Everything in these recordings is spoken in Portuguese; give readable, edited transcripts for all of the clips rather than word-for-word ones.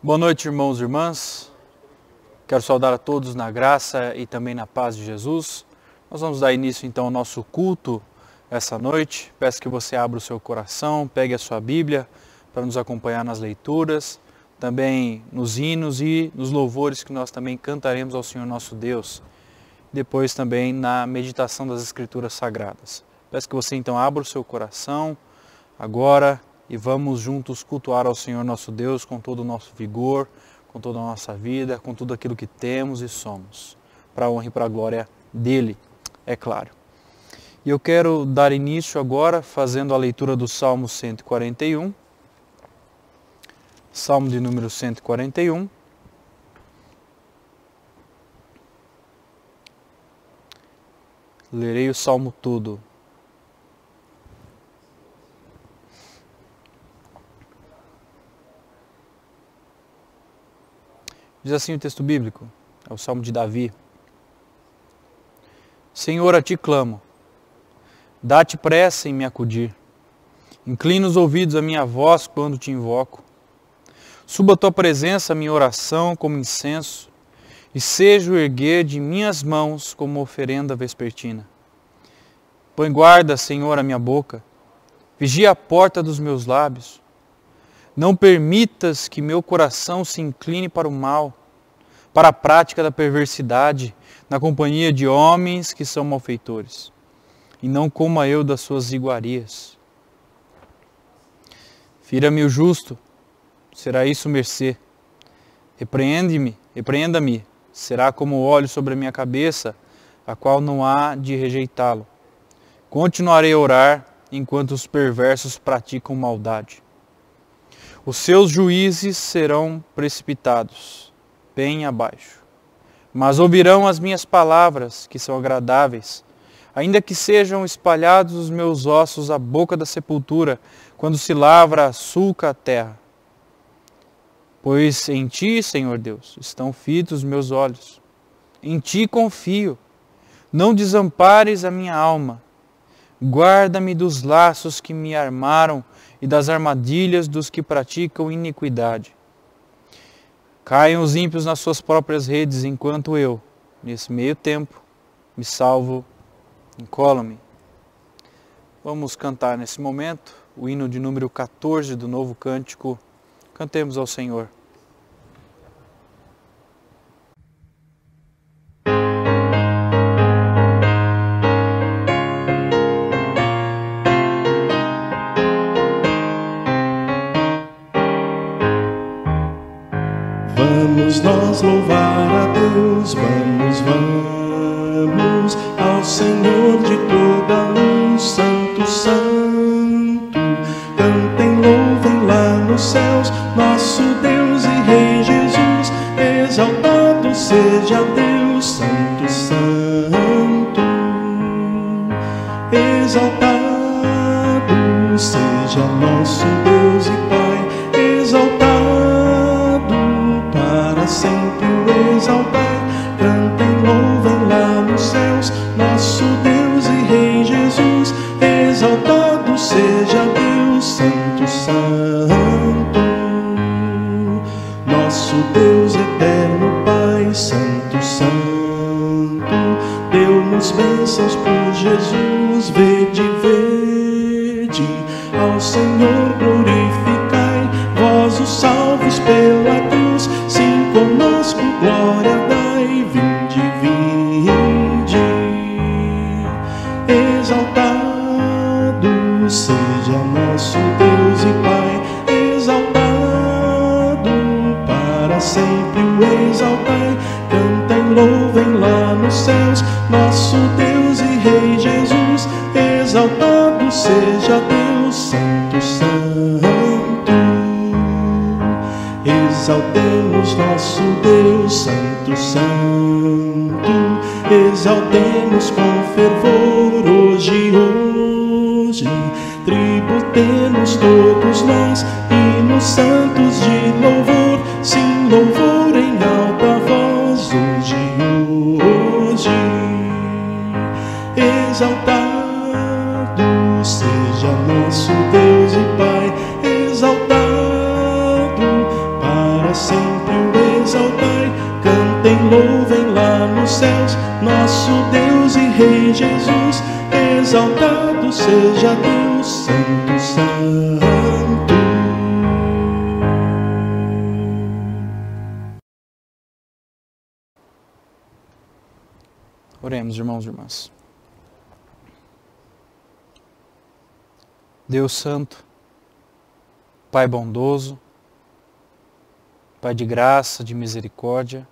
Boa noite, irmãos e irmãs. Quero saudar a todos na graça e também na paz de Jesus. Nós vamos dar início então ao nosso culto essa noite. Peço que você abra o seu coração, pegue a sua Bíblia para nos acompanhar nas leituras, também nos hinos e nos louvores que nós também cantaremos ao Senhor nosso Deus. Depois também na meditação das Escrituras Sagradas. Peço que você então abra o seu coração agora e vamos juntos cultuar ao Senhor nosso Deus com todo o nosso vigor, com toda a nossa vida, com tudo aquilo que temos e somos, para a honra e para a glória dEle, é claro. E eu quero dar início agora fazendo a leitura do Salmo 141, Salmo de número 141. Lerei o Salmo todo. Diz assim o texto bíblico, é o Salmo de Davi. Senhor, a ti clamo, dá-te pressa em me acudir. Inclina os ouvidos à minha voz quando te invoco. Suba a tua presença a minha oração como incenso, e seja o erguer de minhas mãos como oferenda vespertina. Põe guarda, Senhor, a minha boca, vigia a porta dos meus lábios. Não permitas que meu coração se incline para o mal, para a prática da perversidade, na companhia de homens que são malfeitores, e não coma eu das suas iguarias. Fira-me o justo, será isso mercê. Repreenda-me, será como óleo sobre a minha cabeça, a qual não há de rejeitá-lo. Continuarei a orar enquanto os perversos praticam maldade. Os seus juízes serão precipitados, bem abaixo. Mas ouvirão as minhas palavras, que são agradáveis, ainda que sejam espalhados os meus ossos à boca da sepultura, quando se lavra a sulca a terra. Pois em ti, Senhor Deus, estão fitos os meus olhos. Em ti confio. Não desampares a minha alma. Guarda-me dos laços que me armaram e das armadilhas dos que praticam iniquidade. Caiam os ímpios nas suas próprias redes, enquanto eu, nesse meio tempo, me salvo, encolho-me. Vamos cantar nesse momento o hino de número 14 do Novo Cântico. Cantemos ao Senhor. Vamos nós louvar a Deus, vamos ao Senhor de toda luz, Santo, Santo. Cantem, louvem lá nos céus, nosso Deus e Rei Jesus. Exaltado seja Deus, Santo, Santo. Exaltado seja nosso Deus e Pai, exaltado sempre o exaltai. Cantem, louvem lá nos céus, nosso Deus e Rei Jesus. Exaltado seja Deus, Santo, Santo. Nosso Deus eterno Pai, Santo, Santo. Deu-nos bênçãos por Jesus. Vede, vede, ao Senhor glorificai, vós os salvos pela cruz. Sim, conosco glória dai, vinde, vinde. Exaltado seja nosso Deus e Pai, exaltado para sempre o exaltai. Cantem, louvem lá nos céus, nosso Deus e Rei Jesus. Exaltado seja Deus, Santo, Santo. Exaltemos nosso Deus, Santo, Santo. Exaltemos com fervor hoje, hoje. Tributemos todos nós hinos santos de louvor. Sim, louvor em alta voz hoje, hoje. Exaltado seja nosso Deus e Pai, exaltado para sempre nosso Deus e Rei Jesus, exaltado seja Deus, Santo, Santo. Oremos, irmãos e irmãs. Deus Santo, Pai bondoso, Pai de graça, de misericórdia,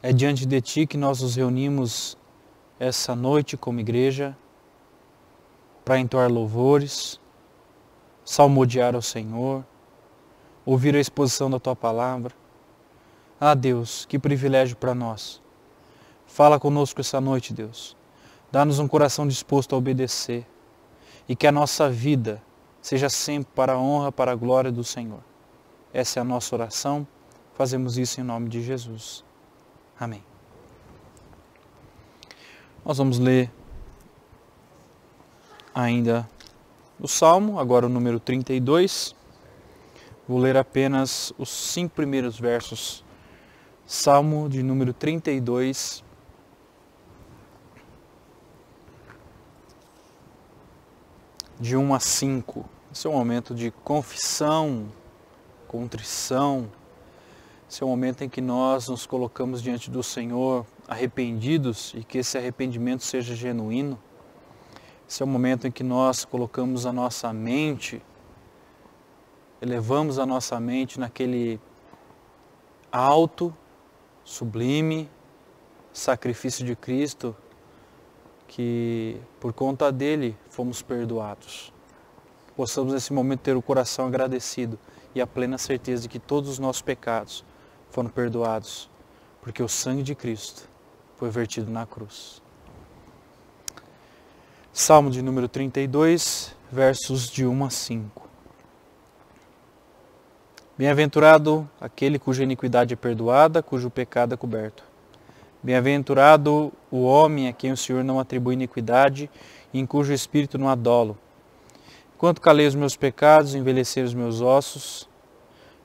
é diante de Ti que nós nos reunimos essa noite como igreja para entoar louvores, salmodiar ao Senhor, ouvir a exposição da Tua palavra. Ah, Deus, que privilégio para nós. Fala conosco essa noite, Deus. Dá-nos um coração disposto a obedecer e que a nossa vida seja sempre para a honra, para a glória do Senhor. Essa é a nossa oração. Fazemos isso em nome de Jesus. Amém. Nós vamos ler ainda o Salmo, agora o número 32. Vou ler apenas os 5 primeiros versos. Salmo de número 32. De 1 a 5. Esse é um momento de confissão, contrição. Esse é o momento em que nós nos colocamos diante do Senhor arrependidos e que esse arrependimento seja genuíno. Esse é o momento em que nós colocamos a nossa mente, elevamos a nossa mente naquele alto, sublime sacrifício de Cristo, que por conta dele fomos perdoados. Possamos nesse momento ter o coração agradecido e a plena certeza de que todos os nossos pecados foram perdoados, porque o sangue de Cristo foi vertido na cruz. Salmo de número 32, versos de 1 a 5. Bem-aventurado aquele cuja iniquidade é perdoada, cujo pecado é coberto. Bem-aventurado o homem a quem o Senhor não atribui iniquidade e em cujo espírito não há dolo. Enquanto calei os meus pecados, envelheceram os meus ossos,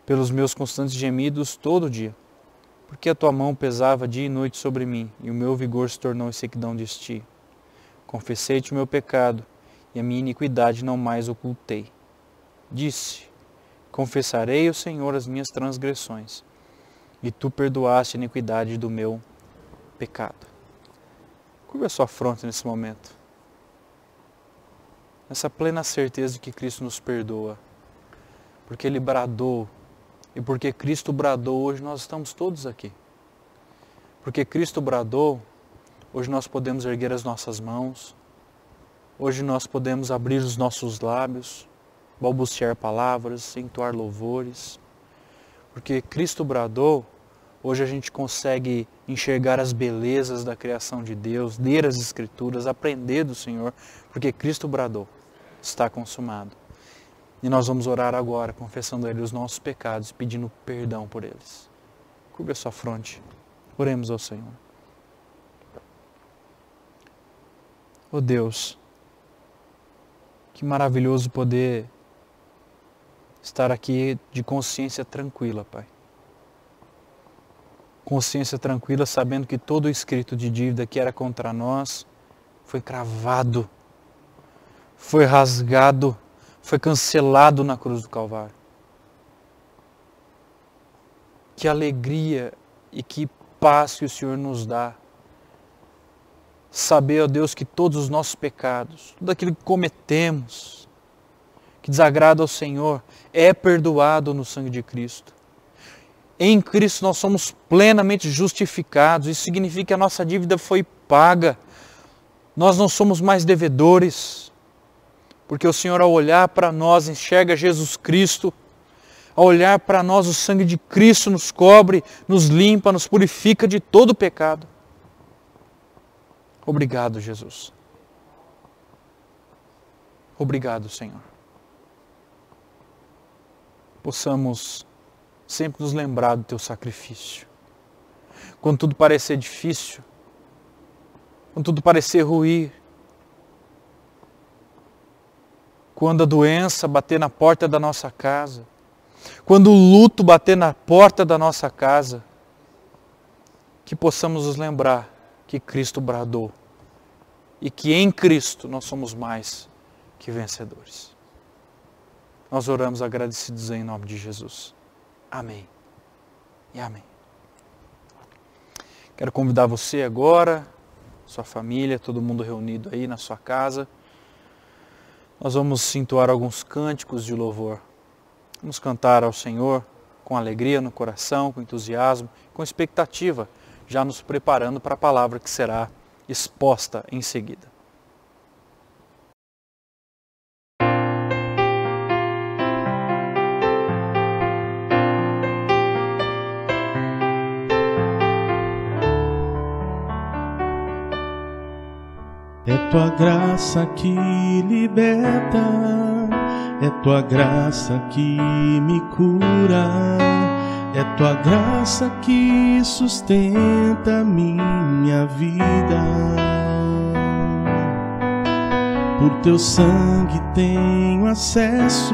pelos meus constantes gemidos todo dia. Porque a tua mão pesava dia e noite sobre mim, e o meu vigor se tornou em sequidão de estio. Confessei-te o meu pecado, e a minha iniquidade não mais ocultei. Disse, confessarei ao Senhor as minhas transgressões, e tu perdoaste a iniquidade do meu pecado. Curva a sua fronte nesse momento. Essa plena certeza de que Cristo nos perdoa. Porque Ele bradou. E porque Cristo bradou, hoje nós estamos todos aqui. Porque Cristo bradou, hoje nós podemos erguer as nossas mãos. Hoje nós podemos abrir os nossos lábios, balbuciar palavras, entoar louvores. Porque Cristo bradou, hoje a gente consegue enxergar as belezas da criação de Deus, ler as Escrituras, aprender do Senhor, porque Cristo bradou, está consumado. E nós vamos orar agora, confessando a Ele os nossos pecados e pedindo perdão por eles. Curva a sua fronte, oremos ao Senhor. Oh Deus, que maravilhoso poder estar aqui de consciência tranquila, Pai. Consciência tranquila, sabendo que todo o escrito de dívida que era contra nós foi cravado, foi rasgado, foi cancelado na cruz do Calvário. Que alegria e que paz que o Senhor nos dá. Saber, ó Deus, que todos os nossos pecados, tudo aquilo que cometemos, que desagrada ao Senhor, é perdoado no sangue de Cristo. Em Cristo nós somos plenamente justificados. Isso significa que a nossa dívida foi paga. Nós não somos mais devedores. Porque o Senhor, ao olhar para nós, enxerga Jesus Cristo. Ao olhar para nós, o sangue de Cristo nos cobre, nos limpa, nos purifica de todo pecado. Obrigado, Jesus. Obrigado, Senhor. Possamos sempre nos lembrar do Teu sacrifício. Quando tudo parecer difícil, quando tudo parecer ruir, quando a doença bater na porta da nossa casa, quando o luto bater na porta da nossa casa, que possamos nos lembrar que Cristo bradou e que em Cristo nós somos mais que vencedores. Nós oramos agradecidos em nome de Jesus. Amém e amém. Quero convidar você agora, sua família, todo mundo reunido aí na sua casa. Nós vamos entoar alguns cânticos de louvor. Vamos cantar ao Senhor com alegria no coração, com entusiasmo, com expectativa, já nos preparando para a palavra que será exposta em seguida. É tua graça que liberta, é tua graça que me cura, é tua graça que sustenta minha vida. Por teu sangue tenho acesso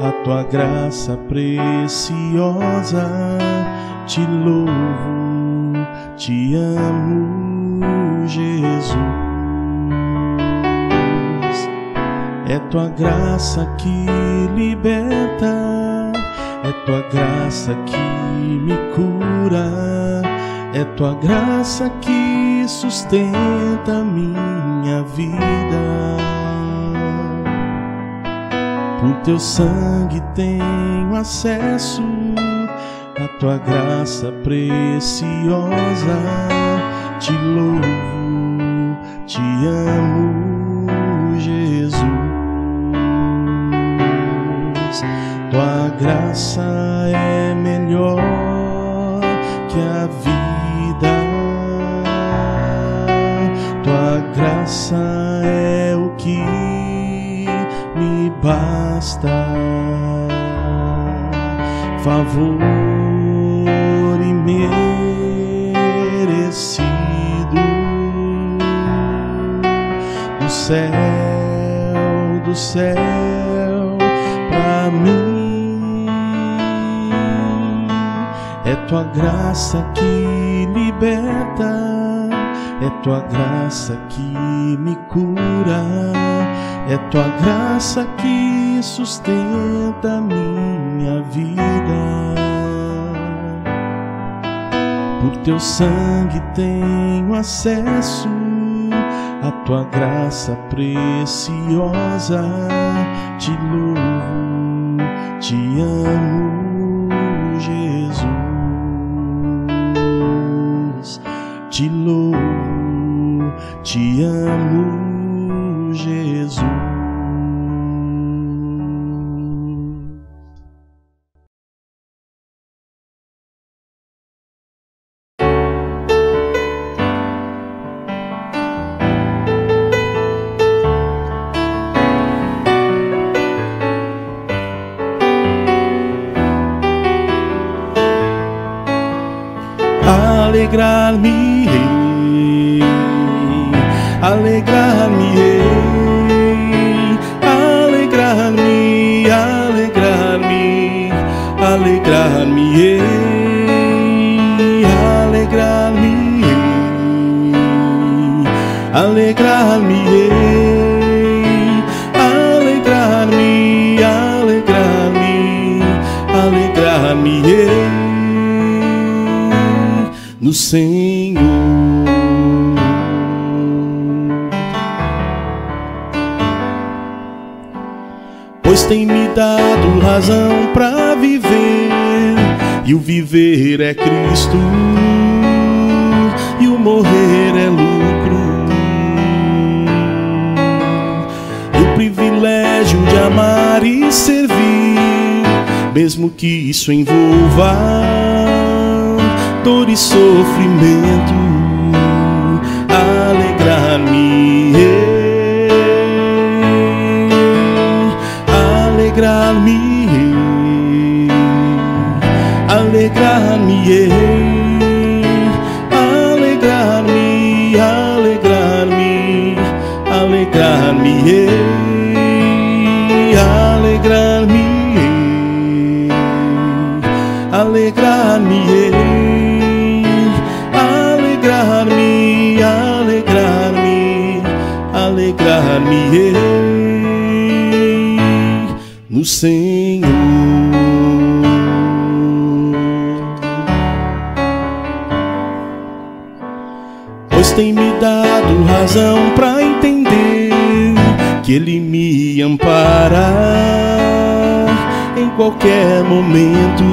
à tua graça preciosa. Te louvo, te amo, Jesus. É tua graça que liberta, é tua graça que me cura, é tua graça que sustenta minha vida. Por teu sangue tenho acesso à tua graça preciosa. Te louvo, te amo, Jesus. Tua graça é melhor que a vida. Tua graça é o que me basta. Favor imerecido do céu pra mim. É tua graça que liberta, é tua graça que me cura, é tua graça que sustenta minha vida. Por teu sangue tenho acesso à tua graça preciosa. Te louvo, te amo, Jesus. Te louvo, te amo, Jesus. Alegrar-me-ei, alegrar-me-ei, alegrar-me, alegrar-me, alegrar-me-ei, alegrar-me-ei, alegrar-me-ei, alegrar-me, alegrar-me, alegrar-me-ei no Senhor. Pois tem me dado razão pra viver, e o viver é Cristo, e o morrer é lucro. E o privilégio de amar e servir, mesmo que isso envolva dor e sofrimento. Alegrar-me, alegrar-me, alegrar-me, alegrar-me, alegrar-me, alegrar-me, alegrar-me, alegrar-me, alegrar-me, alegrar-me, alegrar-me-ei no Senhor. Pois tem me dado razão pra entender que Ele me ampara em qualquer momento.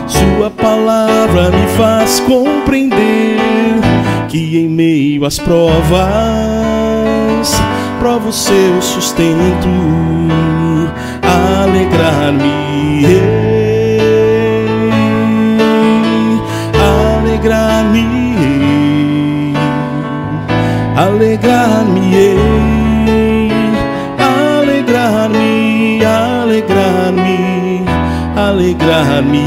Sua palavra me faz compreender que em meio às provas prova o seu sustento. Alegrar-me, alegrar-me, alegrar-me, alegrar-me, alegrar-me, alegrar-me,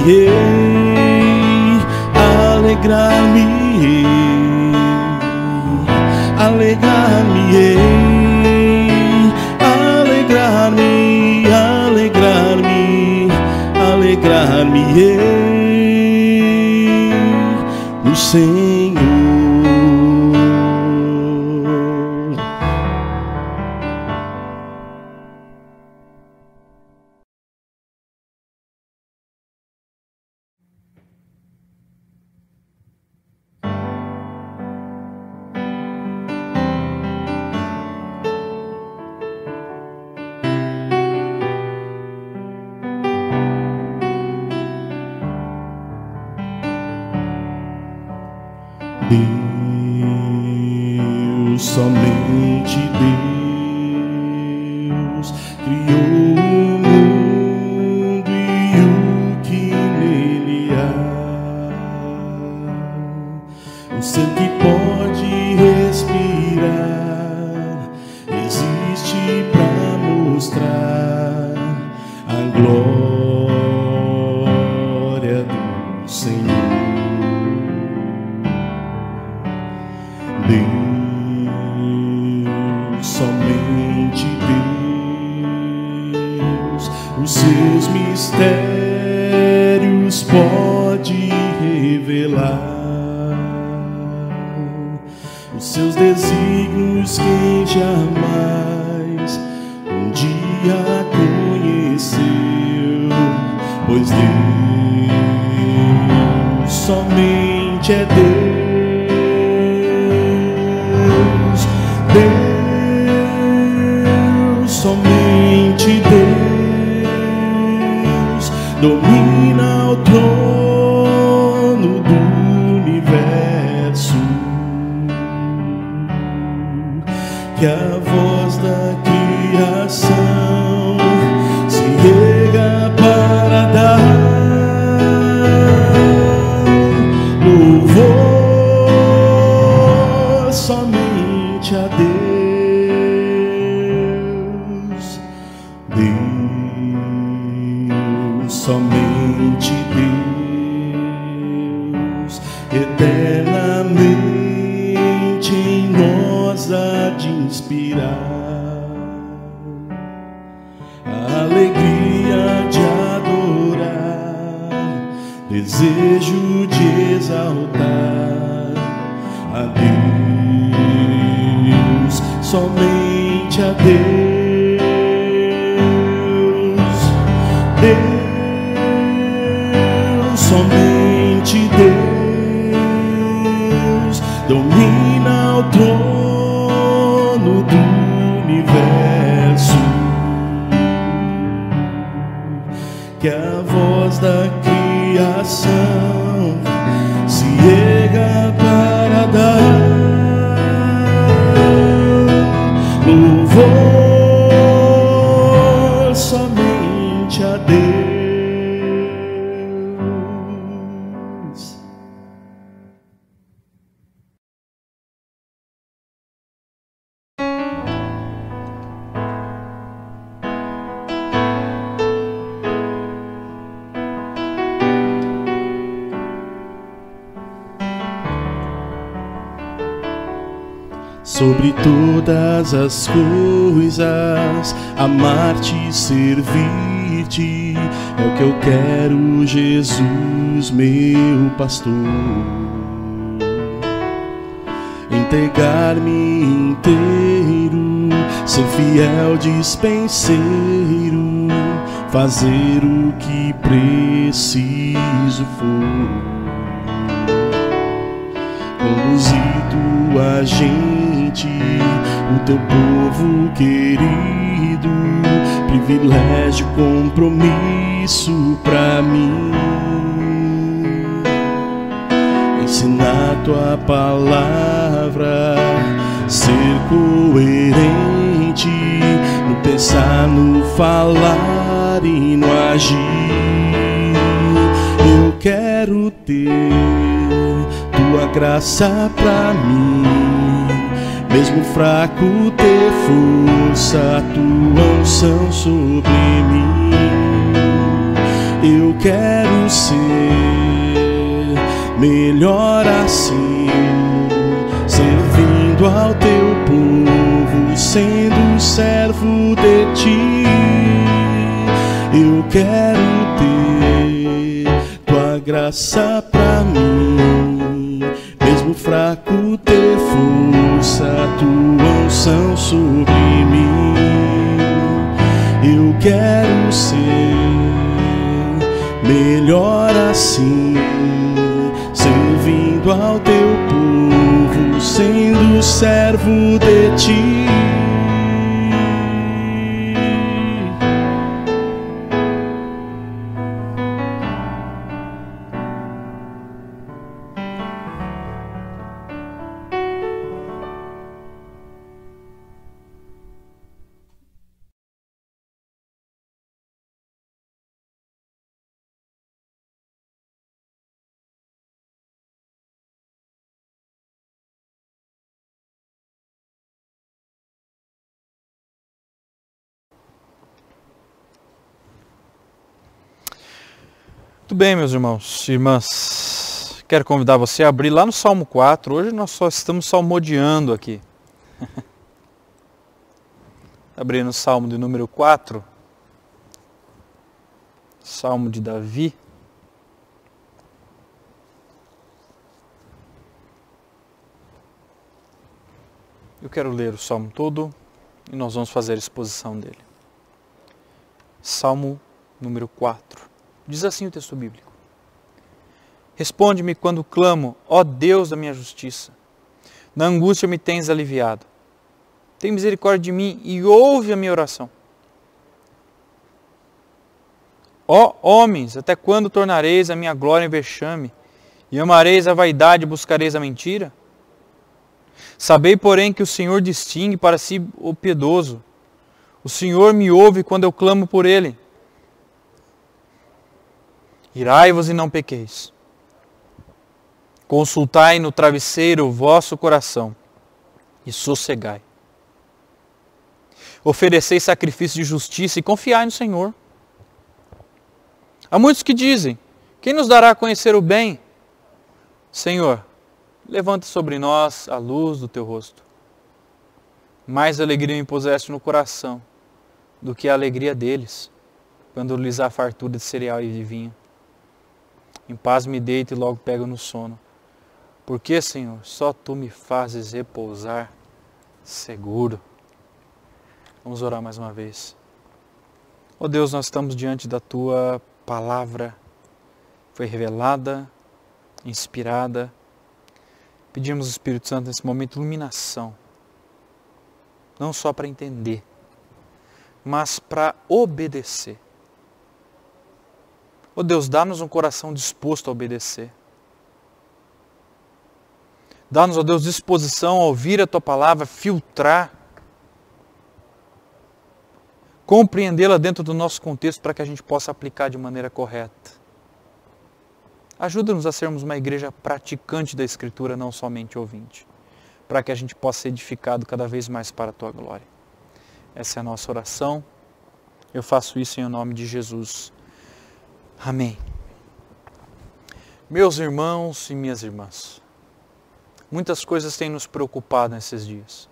alegrar-me, alegrar-me, alegrar-me, alegrar-me, alegrar-me no Senhor. Deus, somente Deus, criou o mundo e o que nele há. Um ser que pode respirar existe pra mostrar a glória do Senhor. Deus, somente Deus, os seus mistérios pode revelar. Os seus desígnios quem jamais um dia conheceu, pois Deus somente é Deus. Deus, somente Deus, domina o trono do universo. Que a voz da criação se erga para dar louvor somente a Deus. Deus, somente Deus, eternamente em nós há de inspirar a alegria de adorar, desejo de exaltar a Deus, somente a Deus. Deus, somente Deus, domina o trono do universo. Que a voz da criação se erga para dar louvor somente a Deus. Sobre todas as coisas, amar-te e servir seguir-te é o que eu quero, Jesus, meu pastor. Entregar-me inteiro, ser fiel dispenseiro, fazer o que preciso for. Conduzir tua gente, o teu povo querido, privilégio, compromisso pra mim. Ensinar tua palavra, ser coerente no pensar, no falar e no agir. Eu quero ter tua graça pra mim, mesmo fraco ter força, tua unção sobre mim. Eu quero ser melhor assim, servindo ao teu povo, sendo servo de ti. Eu quero ter tua graça pra mim, mesmo fraco ter força, tua unção sobre mim. Eu quero ser melhor assim, servindo ao teu povo, sendo servo de ti. Muito bem, meus irmãos e irmãs, quero convidar você a abrir lá no Salmo 4, hoje nós só estamos salmodiando aqui. Abrir no Salmo de número 4, Salmo de Davi. Eu quero ler o Salmo todo e nós vamos fazer a exposição dele. Salmo número 4. Diz assim o texto bíblico: Responde-me quando clamo, ó Deus da minha justiça. Na angústia me tens aliviado. Tem misericórdia de mim e ouve a minha oração. Ó homens, até quando tornareis a minha glória em vexame, e amareis a vaidade e buscareis a mentira? Sabei, porém, que o Senhor distingue para si o piedoso. O Senhor me ouve quando eu clamo por ele. Irai-vos e não pequeis. Consultai no travesseiro o vosso coração e sossegai. Oferecei sacrifício de justiça e confiai no Senhor. Há muitos que dizem: quem nos dará a conhecer o bem? Senhor, levanta sobre nós a luz do teu rosto. Mais alegria me puseste no coração do que a alegria deles, quando lhes há fartura de cereal e de vinho. Em paz me deito e logo pego no sono. Porque, Senhor, só Tu me fazes repousar seguro. Vamos orar mais uma vez. Ó Deus, nós estamos diante da Tua palavra. Foi revelada, inspirada. Pedimos ao Espírito Santo nesse momento iluminação. Não só para entender, mas para obedecer. Ó Deus, dá-nos um coração disposto a obedecer. Dá-nos, ó Deus, disposição a ouvir a Tua palavra, filtrar, compreendê-la dentro do nosso contexto para que a gente possa aplicar de maneira correta. Ajuda-nos a sermos uma igreja praticante da Escritura, não somente ouvinte, para que a gente possa ser edificado cada vez mais para a Tua glória. Essa é a nossa oração. Eu faço isso em nome de Jesus. Amém. Meus irmãos e minhas irmãs, muitas coisas têm nos preocupado nesses dias.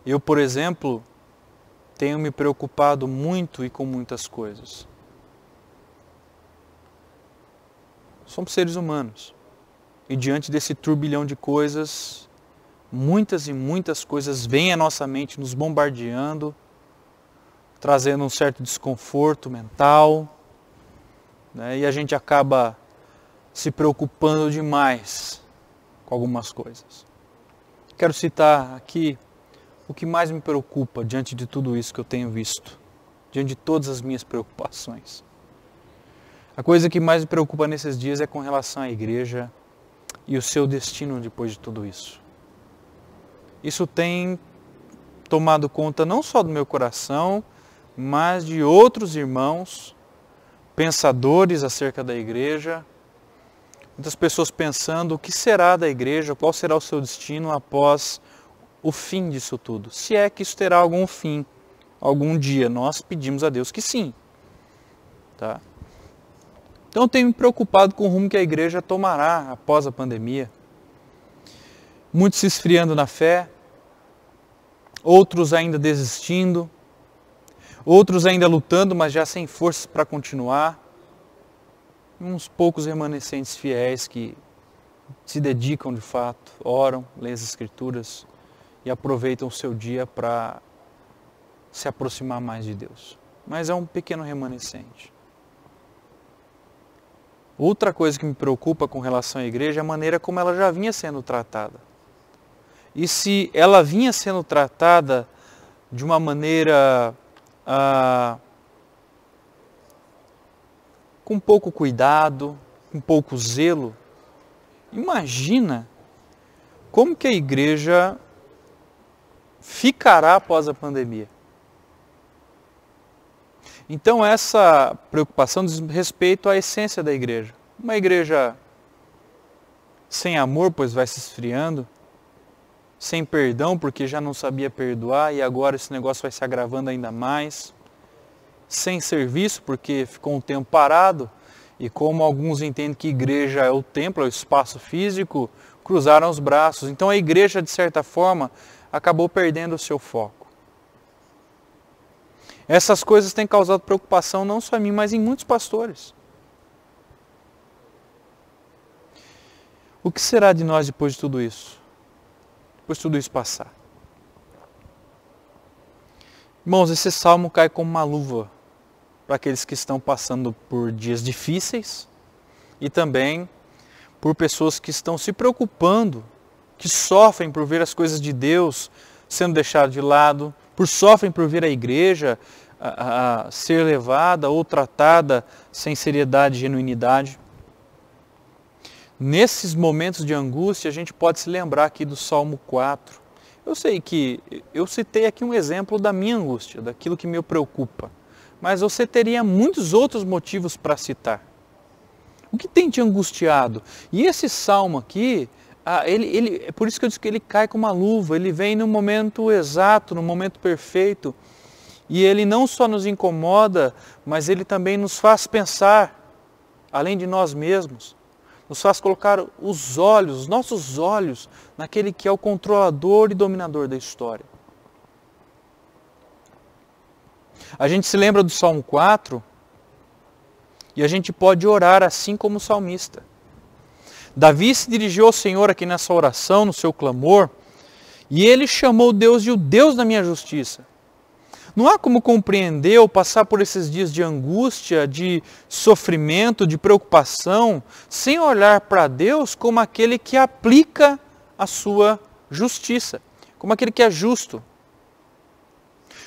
Eu, por exemplo, tenho me preocupado muito e com muitas coisas. Somos seres humanos. E diante desse turbilhão de coisas, muitas e muitas coisas vêm à nossa mente nos bombardeando, trazendo um certo desconforto mental, né? E a gente acaba se preocupando demais com algumas coisas. Quero citar aqui o que mais me preocupa diante de tudo isso que eu tenho visto, diante de todas as minhas preocupações. A coisa que mais me preocupa nesses dias é com relação à igreja e o seu destino depois de tudo isso. Isso tem tomado conta não só do meu coração, mas de outros irmãos, pensadores acerca da igreja, muitas pessoas pensando o que será da igreja, qual será o seu destino após o fim disso tudo. Se é que isso terá algum fim, algum dia. Nós pedimos a Deus que sim. Tá? Então eu tenho me preocupado com o rumo que a igreja tomará após a pandemia. Muitos se esfriando na fé, outros ainda desistindo, outros ainda lutando, mas já sem forças para continuar. Uns poucos remanescentes fiéis que se dedicam de fato, oram, leem as Escrituras e aproveitam o seu dia para se aproximar mais de Deus. Mas é um pequeno remanescente. Outra coisa que me preocupa com relação à igreja é a maneira como ela já vinha sendo tratada. E se ela vinha sendo tratada de uma maneira com pouco cuidado, com pouco zelo, imagina como que a igreja ficará após a pandemia. Então essa preocupação diz respeito à essência da igreja. Uma igreja sem amor, pois vai se esfriando, sem perdão, porque já não sabia perdoar e agora esse negócio vai se agravando ainda mais, sem serviço, porque ficou um tempo parado, e como alguns entendem que igreja é o templo, é o espaço físico, cruzaram os braços. Então a igreja, de certa forma, acabou perdendo o seu foco. Essas coisas têm causado preocupação não só em mim, mas em muitos pastores. O que será de nós depois de tudo isso? Depois de tudo isso passar? Irmãos, esse salmo cai como uma luva para aqueles que estão passando por dias difíceis e também por pessoas que estão se preocupando, que sofrem por ver as coisas de Deus sendo deixadas de lado, sofrem por ver a igreja a ser levada ou tratada sem seriedade e genuinidade. Nesses momentos de angústia, a gente pode se lembrar aqui do Salmo 4. Eu sei que eu citei aqui um exemplo da minha angústia, daquilo que me preocupa, mas você teria muitos outros motivos para citar. O que tem te angustiado? E esse salmo aqui, é por isso que eu disse que ele cai com uma luva, ele vem no momento exato, no momento perfeito, e ele não só nos incomoda, mas ele também nos faz pensar, além de nós mesmos, nos faz colocar os nossos olhos, naquele que é o controlador e dominador da história. A gente se lembra do Salmo 4 e a gente pode orar assim como o salmista. Davi se dirigiu ao Senhor aqui nessa oração, no seu clamor, e ele chamou Deus de o Deus da minha justiça. Não há como compreender ou passar por esses dias de angústia, de sofrimento, de preocupação, sem olhar para Deus como aquele que aplica a sua justiça, como aquele que é justo.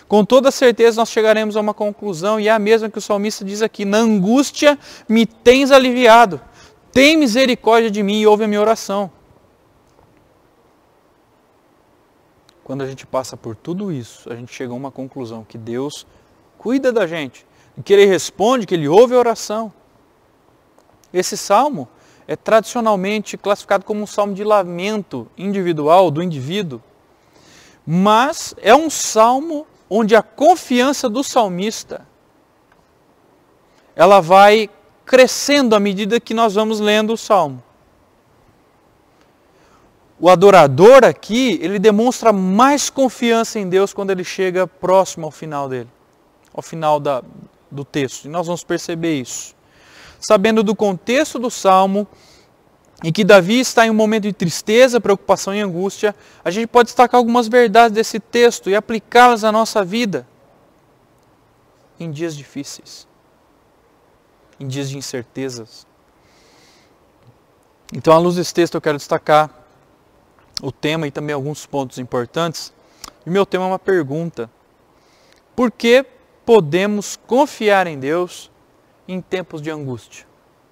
Com toda certeza nós chegaremos a uma conclusão, e é a mesma que o salmista diz aqui: na angústia me tens aliviado, tem misericórdia de mim e ouve a minha oração. Quando a gente passa por tudo isso, a gente chega a uma conclusão, que Deus cuida da gente, que Ele responde, que Ele ouve a oração. Esse salmo é tradicionalmente classificado como um salmo de lamento individual, do indivíduo, mas é um salmo onde a confiança do salmista, ela vai crescendo à medida que nós vamos lendo o salmo. o adorador aqui, ele demonstra mais confiança em Deus quando ele chega próximo ao final dele, ao final do texto. E nós vamos perceber isso. Sabendo do contexto do Salmo, em que Davi está em um momento de tristeza, preocupação e angústia, a gente pode destacar algumas verdades desse texto e aplicá-las à nossa vida em dias difíceis, em dias de incertezas. Então, à luz desse texto, eu quero destacar o tema e também alguns pontos importantes. E o meu tema é uma pergunta. Por que podemos confiar em Deus em tempos de angústia?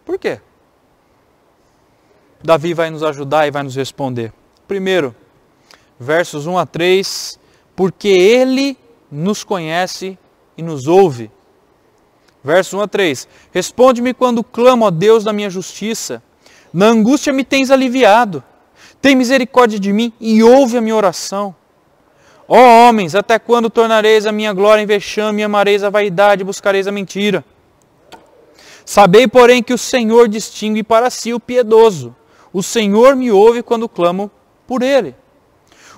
Por quê? Davi vai nos ajudar e vai nos responder. Primeiro, versos 1 a 3, porque Ele nos conhece e nos ouve. Versos 1 a 3, responde-me quando clamo a Deus da minha justiça. Na angústia me tens aliviado. Tem misericórdia de mim e ouve a minha oração. Ó homens, até quando tornareis a minha glória em vexame, amareis a vaidade e buscareis a mentira? Sabei, porém, que o Senhor distingue para si o piedoso. O Senhor me ouve quando clamo por Ele.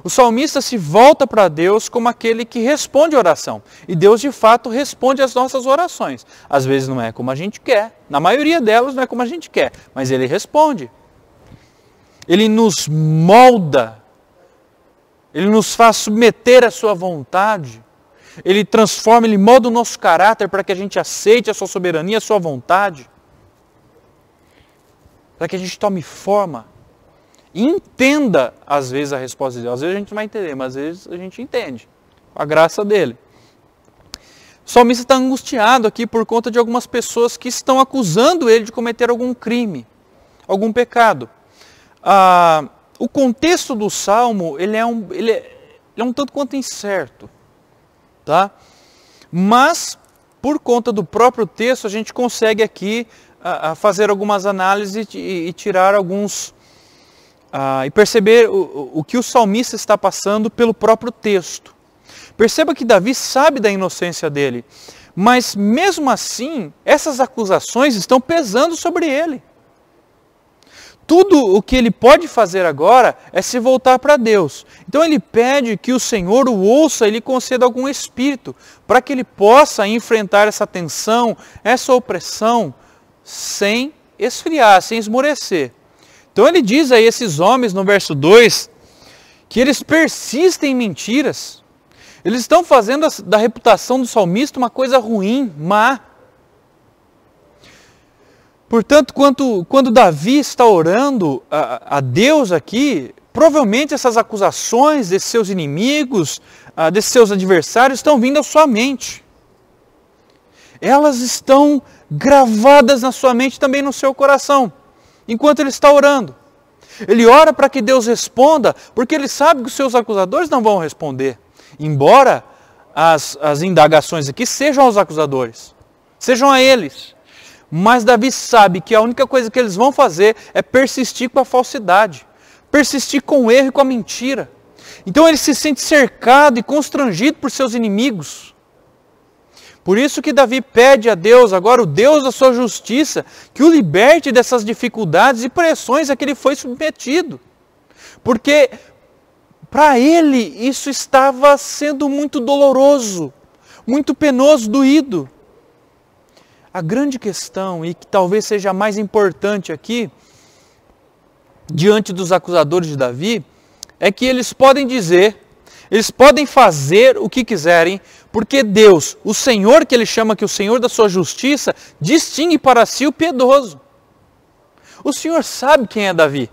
O salmista se volta para Deus como aquele que responde a oração. E Deus, de fato, responde às nossas orações. Às vezes não é como a gente quer. Na maioria delas não é como a gente quer. Mas Ele responde. Ele nos molda. Ele nos faz submeter à sua vontade. Ele transforma, Ele molda o nosso caráter para que a gente aceite a sua soberania, a sua vontade. Para que a gente tome forma e entenda, às vezes, a resposta de Deus. Às vezes a gente não vai entender, mas às vezes a gente entende, com a graça dele. O salmista está angustiado aqui por conta de algumas pessoas que estão acusando ele de cometer algum crime, algum pecado. O contexto do Salmo ele é um tanto quanto incerto, tá? Mas, por conta do próprio texto, a gente consegue aqui a fazer algumas análises e tirar alguns... e perceber o que o salmista está passando pelo próprio texto. Perceba que Davi sabe da inocência dele, mas mesmo assim, essas acusações estão pesando sobre ele. Tudo o que ele pode fazer agora é se voltar para Deus. Então ele pede que o Senhor o ouça e lhe conceda algum espírito, para que ele possa enfrentar essa tensão, essa opressão, sem esfriar, sem esmorecer. Então ele diz a esses homens no verso 2, que eles persistem em mentiras. Eles estão fazendo da reputação do salmista uma coisa ruim, má. Portanto, quando Davi está orando a Deus aqui, provavelmente essas acusações desses seus inimigos, desses seus adversários, estão vindo à sua mente. Elas estão gravadas na sua mente, também no seu coração, enquanto ele está orando. Ele ora para que Deus responda, porque ele sabe que os seus acusadores não vão responder. Embora as indagações aqui sejam aos acusadores, sejam a eles. Mas Davi sabe que a única coisa que eles vão fazer é persistir com a falsidade, persistir com o erro e com a mentira. Então ele se sente cercado e constrangido por seus inimigos. Por isso que Davi pede a Deus, agora o Deus da sua justiça, que o liberte dessas dificuldades e pressões a que ele foi submetido. Porque para ele isso estava sendo muito doloroso, muito penoso, doído. A grande questão, e que talvez seja a mais importante aqui, diante dos acusadores de Davi, é que eles podem dizer, eles podem fazer o que quiserem, porque Deus, o Senhor que ele chama que o Senhor da sua justiça, distingue para si o piedoso. O Senhor sabe quem é Davi.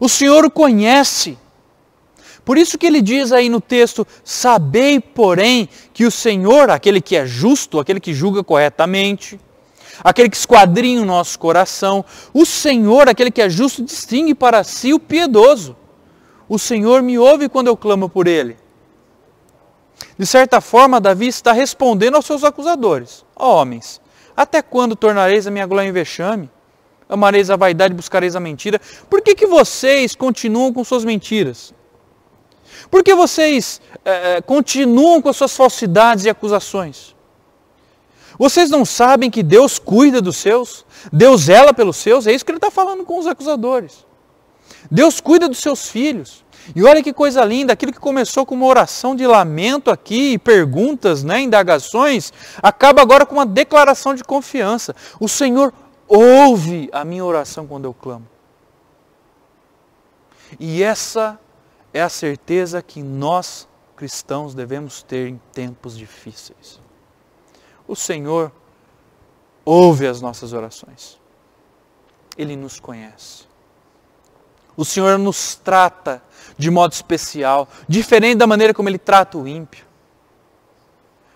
O Senhor o conhece. Por isso que ele diz aí no texto, sabei, porém, que o Senhor, aquele que é justo, aquele que julga corretamente, aquele que esquadrinha o nosso coração, o Senhor, aquele que é justo, distingue para si o piedoso. O Senhor me ouve quando eu clamo por Ele. De certa forma, Davi está respondendo aos seus acusadores. Ó homens, até quando tornareis a minha glória em vexame? Amareis a vaidade e buscareis a mentira? Por que vocês continuam com suas mentiras? Por que vocês continuam com as suas falsidades e acusações? Vocês não sabem que Deus cuida dos seus? Deus zela pelos seus? É isso que ele está falando com os acusadores. Deus cuida dos seus filhos. E olha que coisa linda, aquilo que começou com uma oração de lamento aqui, perguntas, indagações, acaba agora com uma declaração de confiança. O Senhor ouve a minha oração quando eu clamo. E essa é a certeza que nós, cristãos, devemos ter em tempos difíceis. O Senhor ouve as nossas orações. Ele nos conhece. O Senhor nos trata de modo especial, diferente da maneira como Ele trata o ímpio.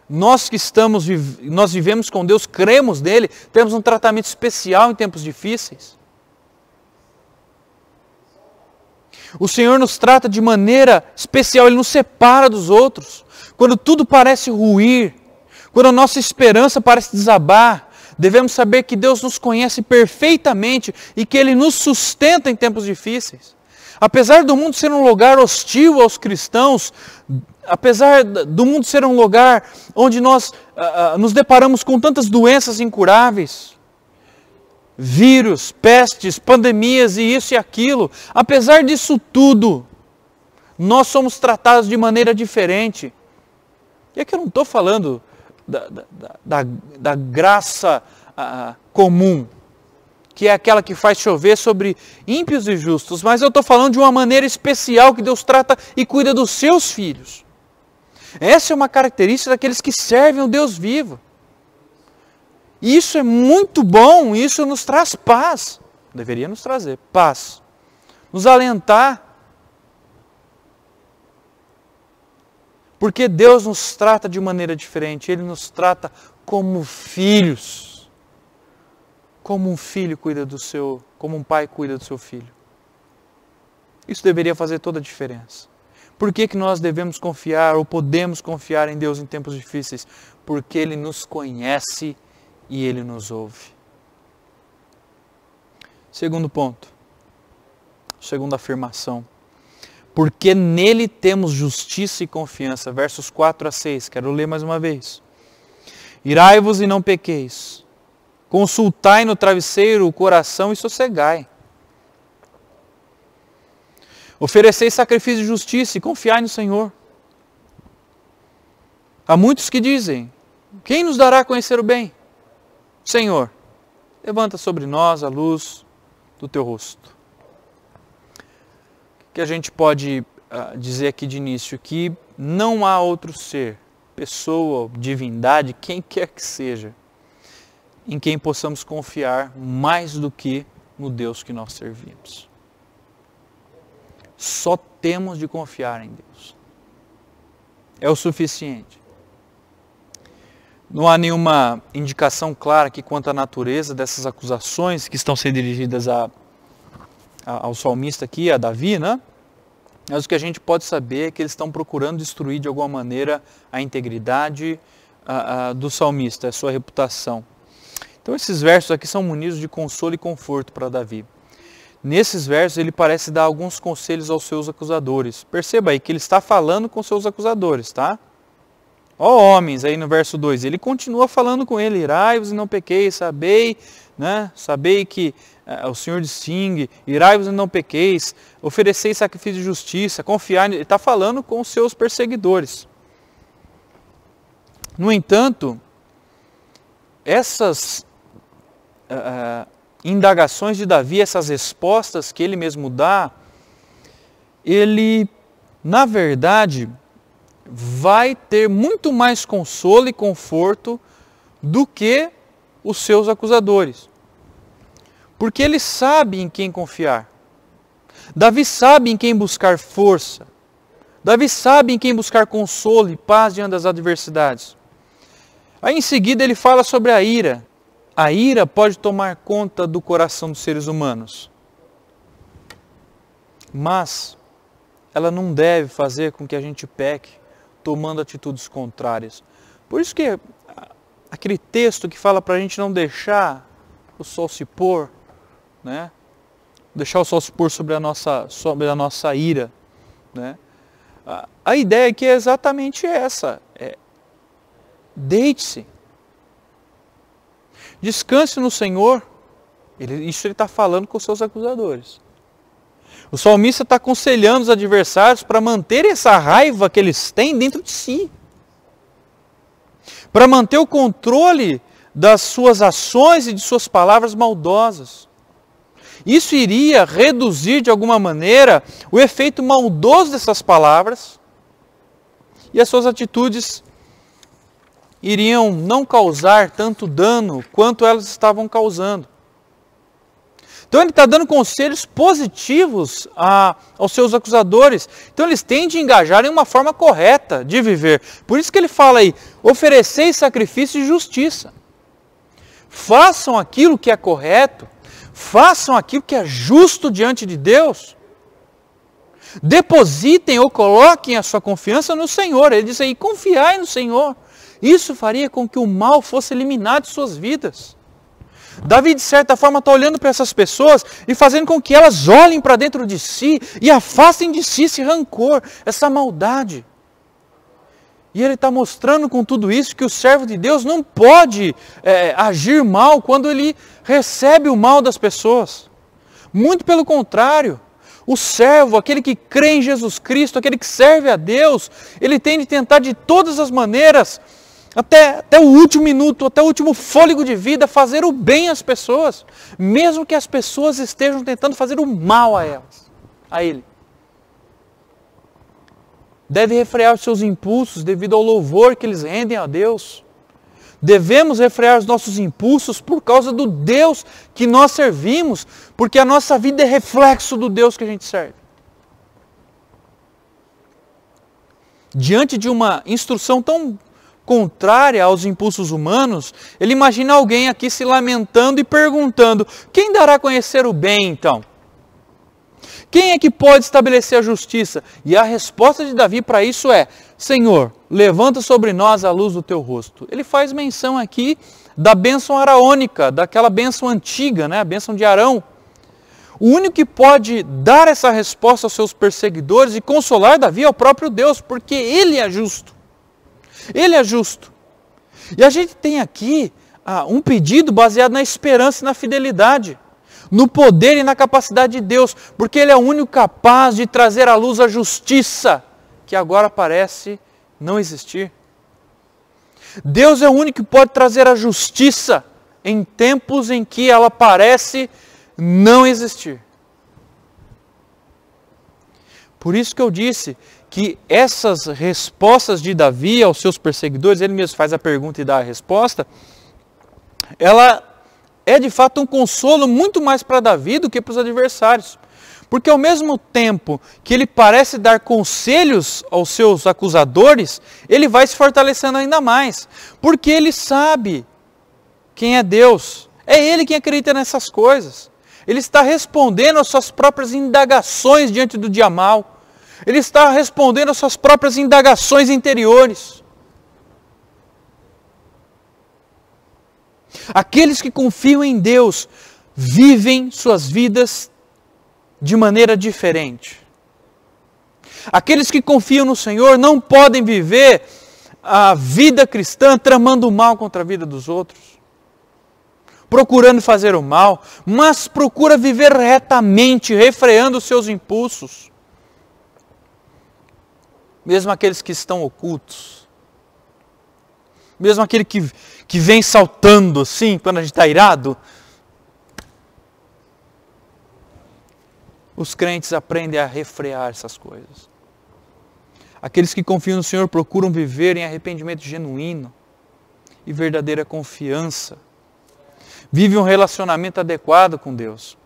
Nós nós vivemos com Deus, cremos nele, temos um tratamento especial em tempos difíceis. O Senhor nos trata de maneira especial, Ele nos separa dos outros. Quando tudo parece ruir, quando a nossa esperança parece desabar, devemos saber que Deus nos conhece perfeitamente e que Ele nos sustenta em tempos difíceis. Apesar do mundo ser um lugar hostil aos cristãos, apesar do mundo ser um lugar onde nós nos deparamos com tantas doenças incuráveis, vírus, pestes, pandemias e isso e aquilo, apesar disso tudo, nós somos tratados de maneira diferente. E aqui eu não estou falando da graça comum, que é aquela que faz chover sobre ímpios e justos, mas eu estou falando de uma maneira especial que Deus trata e cuida dos seus filhos. Essa é uma característica daqueles que servem o Deus vivo. E isso é muito bom, isso nos traz paz. Deveria nos trazer paz. Nos alentar. Porque Deus nos trata de maneira diferente. Ele nos trata como filhos. Como um filho cuida como um pai cuida do seu filho. Isso deveria fazer toda a diferença. Por que nós devemos confiar ou podemos confiar em Deus em tempos difíceis? Porque Ele nos conhece e Ele nos ouve. Segundo ponto. Segunda afirmação. Porque nele temos justiça e confiança. Versos 4 a 6. Quero ler mais uma vez. Irai-vos e não pequeis. Consultai no travesseiro o coração e sossegai. Ofereceis sacrifício de justiça e confiai no Senhor. Há muitos que dizem, quem nos dará a conhecer o bem? Senhor, levanta sobre nós a luz do teu rosto. O que a gente pode dizer aqui de início? Que não há outro ser, pessoa, divindade, quem quer que seja, em quem possamos confiar mais do que no Deus que nós servimos. Só temos de confiar em Deus. É o suficiente. Não há nenhuma indicação clara aqui quanto à natureza dessas acusações que estão sendo dirigidas ao salmista aqui, a Davi, né? Mas o que a gente pode saber é que eles estão procurando destruir de alguma maneira a integridade do salmista, a sua reputação. Então esses versos aqui são munidos de consolo e conforto para Davi. Nesses versos ele parece dar alguns conselhos aos seus acusadores. Perceba aí que ele está falando com seus acusadores, tá? Ó homens, aí no verso 2, ele continua falando com ele, irai-vos e não pequeis, sabei, né? Sabei que o Senhor distingue, irai-vos e não pequeis, ofereceis sacrifício de justiça, confiai, ele está falando com os seus perseguidores. No entanto, essas indagações de Davi, essas respostas que ele mesmo dá, ele, na verdade, vai ter muito mais consolo e conforto do que os seus acusadores. Porque ele sabe em quem confiar. Davi sabe em quem buscar força. Davi sabe em quem buscar consolo e paz diante das adversidades. Aí em seguida ele fala sobre a ira. A ira pode tomar conta do coração dos seres humanos. Mas ela não deve fazer com que a gente peque tomando atitudes contrárias. Por isso que aquele texto que fala para a gente não deixar o sol se pôr, né? Deixar o sol se pôr sobre a nossa ira, né? A ideia aqui é exatamente essa. Deite-se. Descanse no Senhor. Isso ele está falando com os seus acusadores. O salmista está aconselhando os adversários para manter essa raiva que eles têm dentro de si. Para manter o controle das suas ações e de suas palavras maldosas. Isso iria reduzir de alguma maneira o efeito maldoso dessas palavras e as suas atitudes iriam não causar tanto dano quanto elas estavam causando. Então ele está dando conselhos positivos aos seus acusadores. Então eles têm de engajar em uma forma correta de viver. Por isso que ele fala aí, ofereceis sacrifício e justiça. Façam aquilo que é correto, façam aquilo que é justo diante de Deus. Depositem ou coloquem a sua confiança no Senhor. Ele diz aí, confiai no Senhor. Isso faria com que o mal fosse eliminado de suas vidas. Davi, de certa forma, está olhando para essas pessoas e fazendo com que elas olhem para dentro de si e afastem de si esse rancor, essa maldade. E ele está mostrando com tudo isso que o servo de Deus não pode agir mal quando ele recebe o mal das pessoas. Muito pelo contrário. O servo, aquele que crê em Jesus Cristo, aquele que serve a Deus, ele tem de tentar de todas as maneiras, até o último minuto, até o último fôlego de vida, fazer o bem às pessoas, mesmo que as pessoas estejam tentando fazer o mal a elas, a ele. Deve refrear os seus impulsos devido ao louvor que eles rendem a Deus. Devemos refrear os nossos impulsos por causa do Deus que nós servimos, porque a nossa vida é reflexo do Deus que a gente serve. Diante de uma instrução tão contrária aos impulsos humanos, ele imagina alguém aqui se lamentando e perguntando, quem dará a conhecer o bem então? Quem é que pode estabelecer a justiça? E a resposta de Davi para isso é, Senhor, levanta sobre nós a luz do teu rosto. Ele faz menção aqui da bênção araônica, daquela bênção antiga, a bênção de Arão. O único que pode dar essa resposta aos seus perseguidores e consolar Davi é o próprio Deus, porque Ele é justo. Ele é justo. E a gente tem aqui um pedido baseado na esperança e na fidelidade, no poder e na capacidade de Deus, porque Ele é o único capaz de trazer à luz a justiça, que agora parece não existir. Deus é o único que pode trazer a justiça em tempos em que ela parece não existir. Por isso que eu disse que essas respostas de Davi aos seus perseguidores, ele mesmo faz a pergunta e dá a resposta, ela é de fato um consolo muito mais para Davi do que para os adversários. Porque ao mesmo tempo que ele parece dar conselhos aos seus acusadores, ele vai se fortalecendo ainda mais. Porque ele sabe quem é Deus. É Ele quem acredita nessas coisas. Ele está respondendo às suas próprias indagações diante do dia mau. Ele está respondendo às suas próprias indagações interiores. Aqueles que confiam em Deus vivem suas vidas de maneira diferente. Aqueles que confiam no Senhor não podem viver a vida cristã tramando o mal contra a vida dos outros, procurando fazer o mal, mas procura viver retamente, refreando os seus impulsos. Mesmo aqueles que estão ocultos, mesmo aquele que vem saltando assim, quando a gente está irado, os crentes aprendem a refrear essas coisas. Aqueles que confiam no Senhor procuram viver em arrependimento genuíno e verdadeira confiança. Vivem um relacionamento adequado com Deus,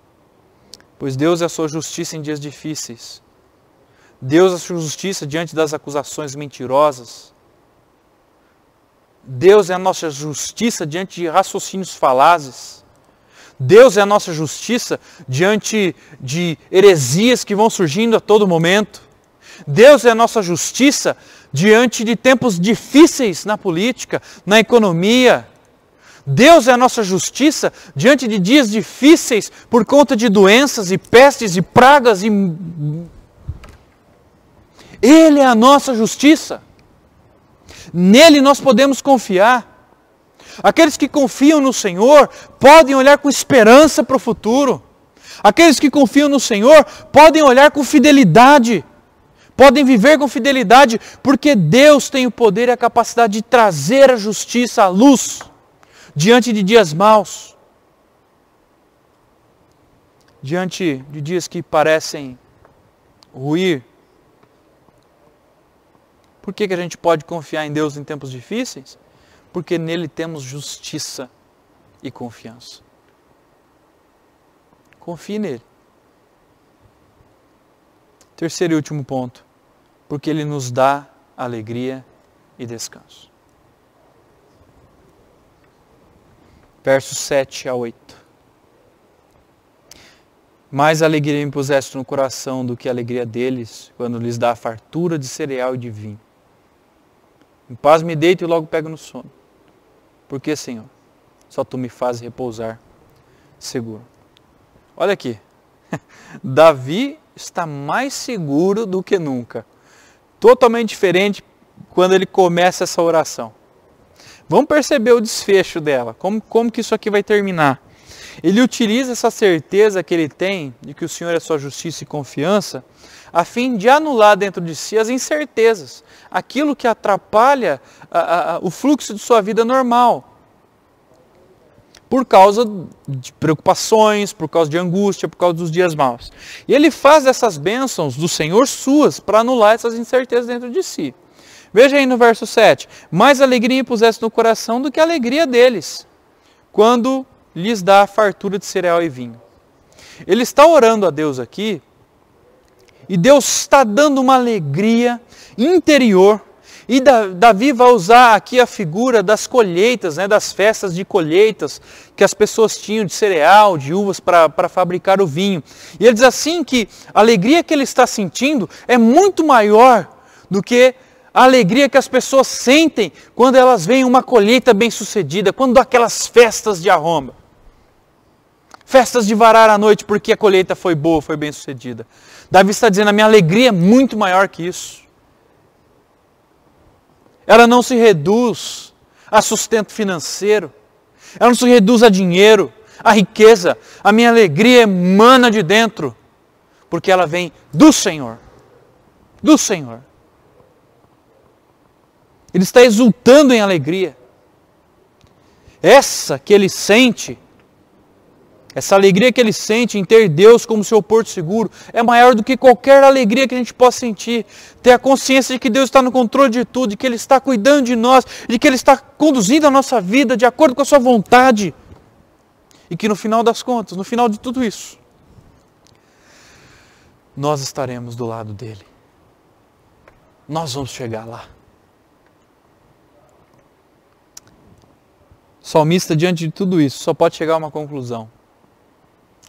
pois Deus é a sua justiça em dias difíceis. Deus é a sua justiça diante das acusações mentirosas. Deus é a nossa justiça diante de raciocínios falazes. Deus é a nossa justiça diante de heresias que vão surgindo a todo momento. Deus é a nossa justiça diante de tempos difíceis na política, na economia. Deus é a nossa justiça diante de dias difíceis por conta de doenças e pestes e pragas. Ele é a nossa justiça. Nele nós podemos confiar. Aqueles que confiam no Senhor podem olhar com esperança para o futuro. Aqueles que confiam no Senhor podem olhar com fidelidade, podem viver com fidelidade, porque Deus tem o poder e a capacidade de trazer a justiça à luz diante de dias maus, diante de dias que parecem ruir. Por que a gente pode confiar em Deus em tempos difíceis? Porque nele temos justiça e confiança. Confie nele. Terceiro e último ponto. Porque ele nos dá alegria e descanso. Versos 7 a 8. Mais alegria me puseste no coração do que a alegria deles, quando lhes dá a fartura de cereal e de vinho. Em paz me deito e logo pego no sono. Porque, Senhor, só Tu me fazes repousar seguro. Olha aqui, Davi está mais seguro do que nunca. Totalmente diferente quando ele começa essa oração. Vamos perceber o desfecho dela, como que isso aqui vai terminar. Ele utiliza essa certeza que ele tem de que o Senhor é sua justiça e confiança, a fim de anular dentro de si as incertezas, aquilo que atrapalha o fluxo de sua vida normal. Por causa de preocupações, por causa de angústia, por causa dos dias maus. E ele faz essas bênçãos do Senhor suas para anular essas incertezas dentro de si. Veja aí no verso 7. Mais alegria me puseste no coração do que a alegria deles, quando lhes dá a fartura de cereal e vinho. Ele está orando a Deus aqui, e Deus está dando uma alegria interior. E Davi vai usar aqui a figura das colheitas, das festas de colheitas que as pessoas tinham de cereal, de uvas para fabricar o vinho. E ele diz assim que a alegria que ele está sentindo é muito maior do que a alegria que as pessoas sentem quando elas veem uma colheita bem-sucedida, quando aquelas festas de arromba. Festas de varar a noite porque a colheita foi boa, foi bem-sucedida. Davi está dizendo, a minha alegria é muito maior que isso. Ela não se reduz a sustento financeiro. Ela não se reduz a dinheiro, a riqueza. A minha alegria emana de dentro, porque ela vem do Senhor. Do Senhor. Ele está exultando em alegria. Essa que ele sente, essa alegria que ele sente em ter Deus como seu porto seguro, é maior do que qualquer alegria que a gente possa sentir. Ter a consciência de que Deus está no controle de tudo, de que Ele está cuidando de nós, de que Ele está conduzindo a nossa vida de acordo com a sua vontade. E que no final das contas, no final de tudo isso, nós estaremos do lado dEle. Nós vamos chegar lá. O salmista, diante de tudo isso, só pode chegar a uma conclusão.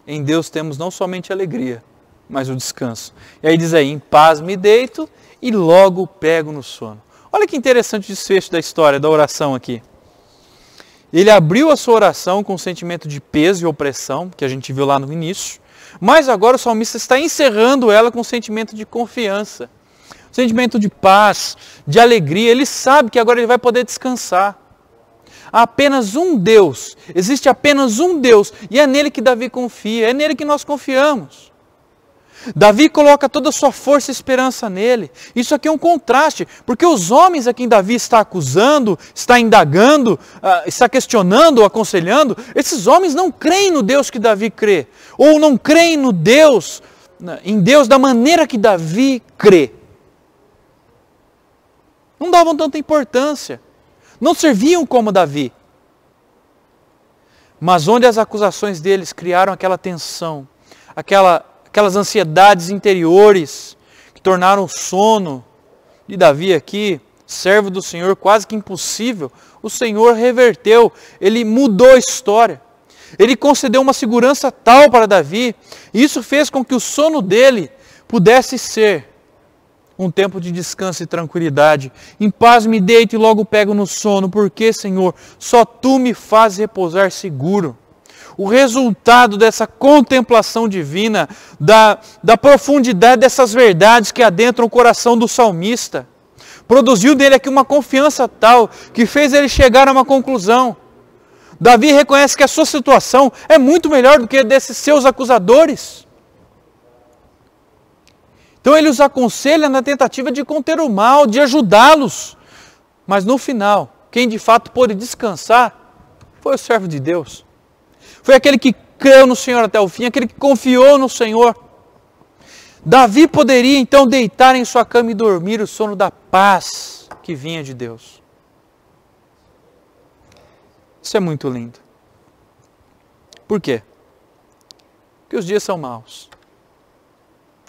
Em Deus temos não somente alegria, mas o descanso. E aí diz aí, em paz me deito e logo pego no sono. Olha que interessante o desfecho da história, da oração aqui. Ele abriu a sua oração com um sentimento de peso e opressão, que a gente viu lá no início, mas agora o salmista está encerrando ela com um sentimento de confiança, um sentimento de paz, de alegria. Ele sabe que agora ele vai poder descansar. Há apenas um Deus, existe apenas um Deus, e é nele que Davi confia, é nele que nós confiamos. Davi coloca toda a sua força e esperança nele. Isso aqui é um contraste, porque os homens a quem Davi está acusando, está indagando, está questionando, aconselhando, esses homens não creem no Deus que Davi crê, ou não creem no Deus, em Deus da maneira que Davi crê. Não davam tanta importância. Não serviam como Davi. Mas onde as acusações deles criaram aquela tensão, aquelas ansiedades interiores, que tornaram o sono de Davi aqui, servo do Senhor, quase que impossível, o Senhor reverteu, Ele mudou a história. Ele concedeu uma segurança tal para Davi, e isso fez com que o sono dele pudesse ser um tempo de descanso e tranquilidade. Em paz me deito e logo pego no sono, porque, Senhor, só Tu me fazes repousar seguro. O resultado dessa contemplação divina, da profundidade dessas verdades que adentram o coração do salmista, produziu nele aqui uma confiança tal, que fez ele chegar a uma conclusão. Davi reconhece que a sua situação é muito melhor do que a desses seus acusadores. Então ele os aconselha na tentativa de conter o mal, de ajudá-los. Mas no final, quem de fato pôde descansar foi o servo de Deus. Foi aquele que creu no Senhor até o fim, aquele que confiou no Senhor. Davi poderia então deitar em sua cama e dormir o sono da paz que vinha de Deus. Isso é muito lindo. Por quê? Porque os dias são maus.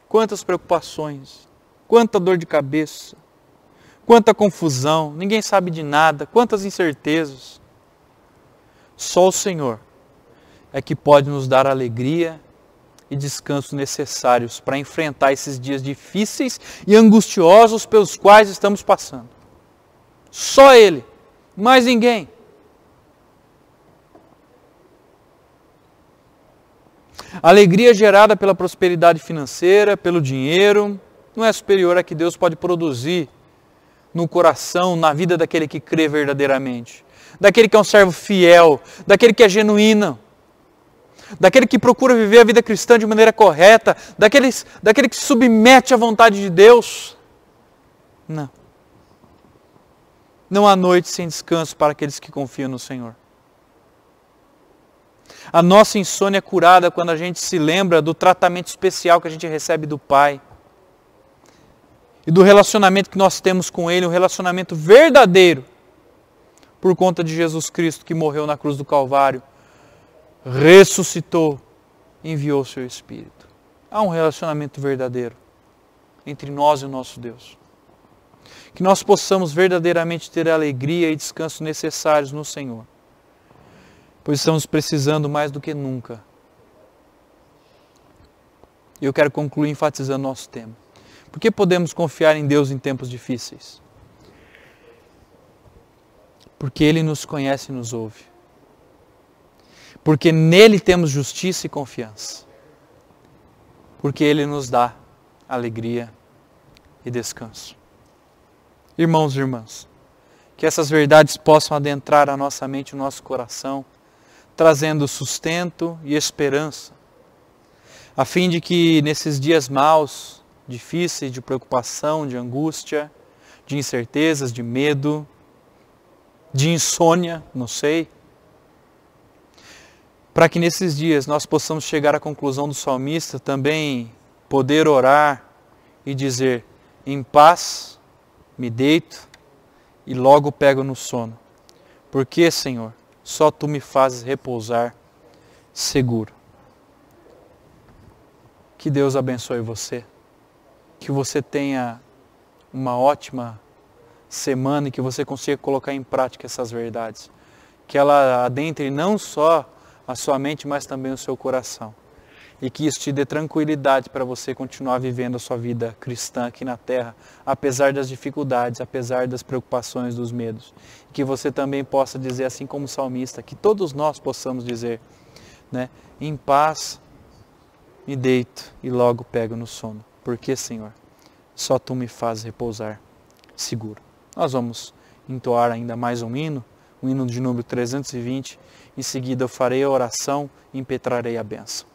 Quantas preocupações, quanta dor de cabeça, quanta confusão, ninguém sabe de nada, quantas incertezas. Só o Senhor é que pode nos dar alegria e descanso necessários para enfrentar esses dias difíceis e angustiosos pelos quais estamos passando. Só Ele, mais ninguém. A alegria gerada pela prosperidade financeira, pelo dinheiro, não é superior à que Deus pode produzir no coração, na vida daquele que crê verdadeiramente. Daquele que é um servo fiel, daquele que é genuíno, daquele que procura viver a vida cristã de maneira correta, daquele que se submete à vontade de Deus. Não. Não há noite sem descanso para aqueles que confiam no Senhor. A nossa insônia é curada quando a gente se lembra do tratamento especial que a gente recebe do Pai. E do relacionamento que nós temos com Ele, um relacionamento verdadeiro, por conta de Jesus Cristo que morreu na cruz do Calvário, ressuscitou, enviou o seu Espírito. Há um relacionamento verdadeiro entre nós e o nosso Deus. Que nós possamos verdadeiramente ter a alegria e descanso necessários no Senhor. Pois estamos precisando mais do que nunca. E eu quero concluir enfatizando nosso tema. Por que podemos confiar em Deus em tempos difíceis? Porque Ele nos conhece e nos ouve. Porque nele temos justiça e confiança. Porque Ele nos dá alegria e descanso. Irmãos e irmãs, que essas verdades possam adentrar a nossa mente e o nosso coração, trazendo sustento e esperança, a fim de que nesses dias maus, difíceis, de preocupação, de angústia, de incertezas, de medo, de insônia, não sei, para que nesses dias nós possamos chegar à conclusão do salmista, também poder orar e dizer: em paz me deito e logo pego no sono, porque, Senhor, só Tu me fazes repousar seguro. Que Deus abençoe você, que você tenha uma ótima semana e que você consiga colocar em prática essas verdades. Que ela adentre não só a sua mente, mas também o seu coração. E que isso te dê tranquilidade para você continuar vivendo a sua vida cristã aqui na terra, apesar das dificuldades, apesar das preocupações, dos medos. Que você também possa dizer, assim como o salmista, que todos nós possamos dizer, né, em paz me deito e logo pego no sono. Porque, Senhor, só Tu me fazes repousar seguro. Nós vamos entoar ainda mais um hino de número 320. Em seguida eu farei a oração e impetrarei a bênção.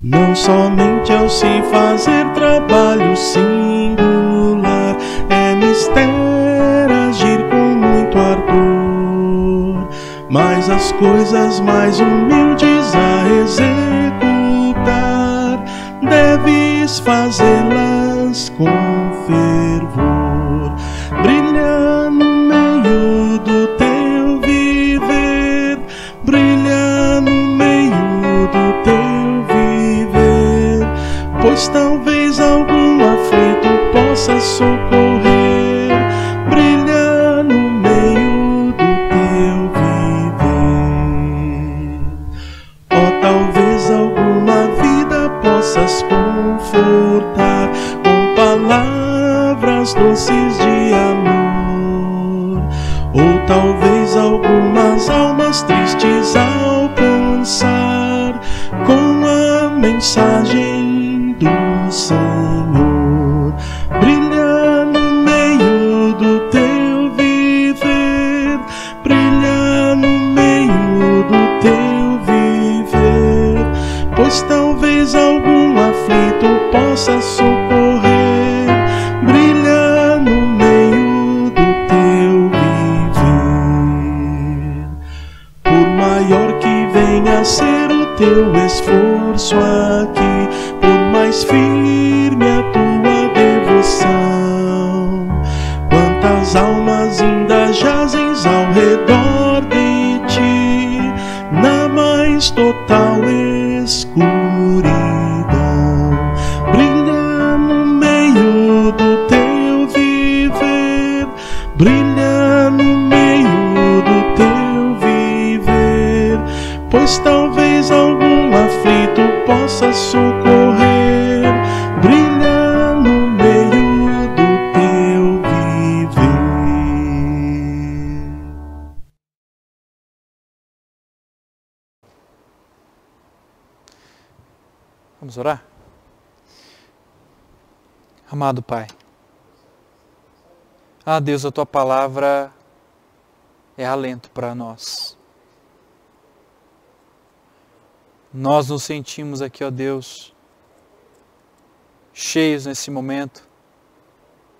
Não somente ao se fazer trabalho singular, é mister agir com muito ardor, mas as coisas mais humildes a executar, deves fazê-las com fervor. Brilha no meio do teu viver, brilha no meio do teu viver, pois talvez algum aflito possa socorrer. Brilha no meio do teu viver. Ó, talvez alguma vida possas confortar com palavras doces de amor, ou talvez algumas almas tristes mensagem do Senhor. Brilha no meio do teu viver, brilha no meio do teu viver, pois talvez algum aflito possa socorrer. Brilha no meio do teu viver, por maior que venha a ser o teu esforço aqui, por mais firme a tua devoção, quantas almas ainda jazem ao redor de ti, na mais total escuridão. Brilha no meio do teu viver, brilha no meio do teu viver, pois talvez algum aflito possa socorrer. Brilha no meio do teu viver. Vamos orar? Amado Pai, Deus, a Tua palavra é alento para nós. Nós nos sentimos aqui, ó Deus, cheios nesse momento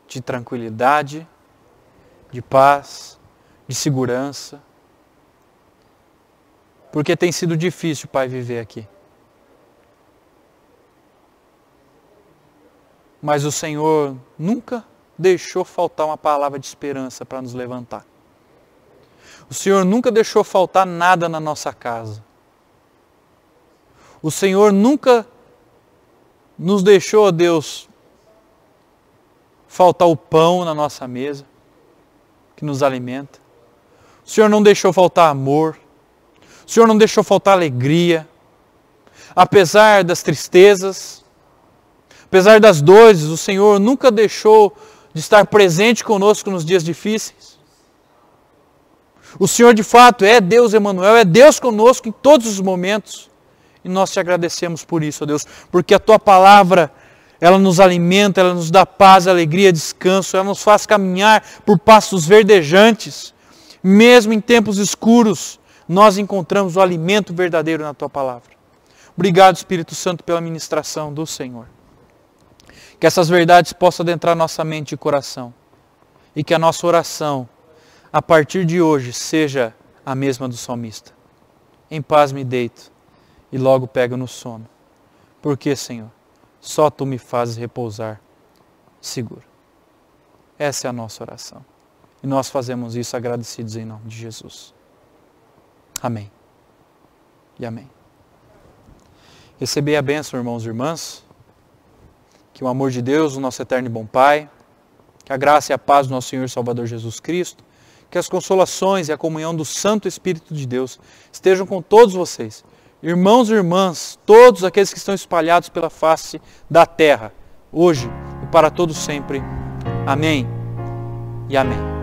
de tranquilidade, de paz, de segurança, porque tem sido difícil, Pai, viver aqui. Mas o Senhor nunca deixou faltar uma palavra de esperança para nos levantar. O Senhor nunca deixou faltar nada na nossa casa. O Senhor nunca nos deixou, ó Deus, faltar o pão na nossa mesa, que nos alimenta. O Senhor não deixou faltar amor. O Senhor não deixou faltar alegria. Apesar das tristezas, apesar das dores, o Senhor nunca deixou de estar presente conosco nos dias difíceis. O Senhor de fato é Deus Emanuel, é Deus conosco em todos os momentos. E nós te agradecemos por isso, ó Deus, porque a Tua palavra, ela nos alimenta, ela nos dá paz, alegria, descanso, ela nos faz caminhar por pastos verdejantes. Mesmo em tempos escuros, nós encontramos o alimento verdadeiro na Tua palavra. Obrigado, Espírito Santo, pela ministração do Senhor. Que essas verdades possam adentrar nossa mente e coração. E que a nossa oração, a partir de hoje, seja a mesma do salmista. Em paz me deito e logo pego no sono. Porque, Senhor, só Tu me fazes repousar seguro. Essa é a nossa oração. E nós fazemos isso agradecidos em nome de Jesus. Amém. E amém. Recebei a bênção, irmãos e irmãs. Que o amor de Deus, o nosso eterno e bom Pai, que a graça e a paz do nosso Senhor e Salvador Jesus Cristo, que as consolações e a comunhão do Santo Espírito de Deus estejam com todos vocês, irmãos e irmãs, todos aqueles que estão espalhados pela face da terra, hoje e para todos sempre. Amém e amém.